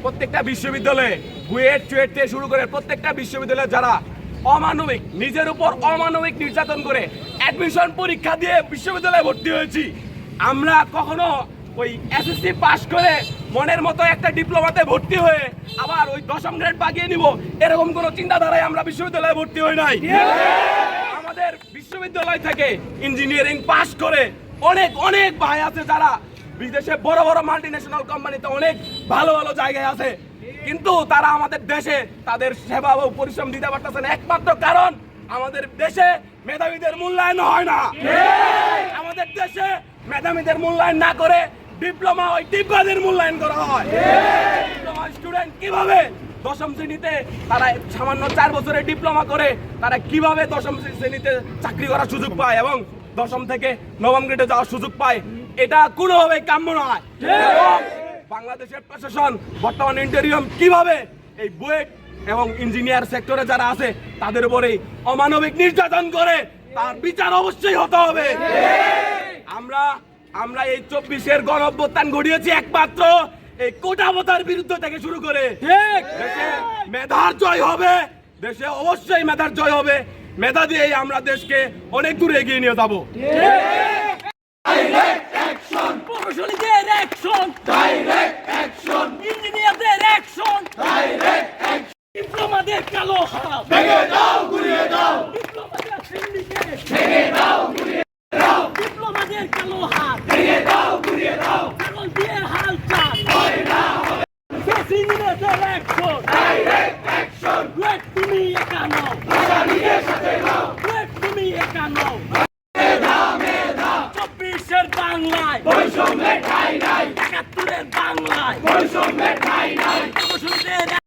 প্রত্যেকটা বিশ্ববিদ্যালয়ে বুয়েট চুয়েট থেকে শুরু করে প্রত্যেকটা বিশ্ববিদ্যালয়ে যারা অমানবিক নিজের উপর অমানবিক নির্যাতন করে অ্যাডমিশন পরীক্ষা দিয়ে বিশ্ববিদ্যালয়ে ভর্তি হয়েছি। আমরা কখনো ওই এসএসসি পাস করে মনের মতো একটা ডিপ্লোমাতে ভর্তি হয়ে আবার ওই 10ম গ্রেড বাগিয়ে নিব এরকম কোনো চিন্তাধারায় আমরা বিশ্ববিদ্যালয়ে ভর্তি হই নাই। আমাদের বিশ্ববিদ্যালয় থেকে ইঞ্জিনিয়ারিং পাস করে অনেক অনেক ভাই আছে যারা বিদেশে বড় বড় মাল্টিন্যাশনাল কোম্পানিতে অনেক ভালো ভালো জায়গায় আছে, কিন্তু তারা আমাদের দেশে তাদের সেবা ও পরিশ্রম দিতে পারতেছে না। একমাত্র কারণ আমাদের দেশে মেধাবীদের মূল্যায়ন হয় না। আমাদের দেশে মেধাবীদের মূল্যায়ন না করে ডিপ্লোমা ওই ডিপ্লোমাদের মূল্যায়ন করা হয়। ডিপ্লোমা স্টুডেন্ট কিভাবে 10ম শ্রেণীতে তারা সামান্য 4 বছরের ডিপ্লোমা করে তারা কিভাবে 10ম শ্রেণীতে চাকরি করার সুযোগ পায় এবং 10ম থেকে 9ম গ্রেডে যাওয়ার সুযোগ পায়, এটা কোনোভাবেই কাম্য নয়। বাংলাদেশের প্রশাসন বর্তমান ইন্টেরিয়ম কিভাবে এই বুয়েট এবং ইঞ্জিনিয়ার সেক্টরে যারা আছে তাদের উপরে অমানবিক নির্যাতন করে তার বিচার অবশ্যই হতে হবে। আমরা এই 24-এর গণ অভ্যুত্থান ঘটিয়েছি একমাত্র এই কোটাবতার বিরুদ্ধে থেকে শুরু করে। দেশে মেধার জয় হবে, দেশে অবশ্যই মেধার জয় হবে। মেধা দিয়েই আমরা দেশকে অনেক দূরে এগিয়ে নিয়ে যাবো। প্রকৌশলীদের অ্যাকশন, ডাইরেক্ট অ্যাকশন, ইঞ্জিনিয়ারদের অ্যাকশন, ডাইরেক্ট অ্যাকশন, ডিপ্লোমাদের কালো হাত ভেঙে দাও, গুড়িয়ে দাও, ডিপ্লোমাদের সিন্ডিকেট ভেঙে দাও, গুড়িয়ে দাও, ডিপ্লোমাদের কালো হাত ভেঙে দাও, গুড়িয়ে দাও, ছাগল দিয়ে হাল চাল হয় না হবে। ইঞ্জিনিয়ারদের অ্যাকশন, ডাইরেক্ট অ্যাকশন, তুমি একা নও,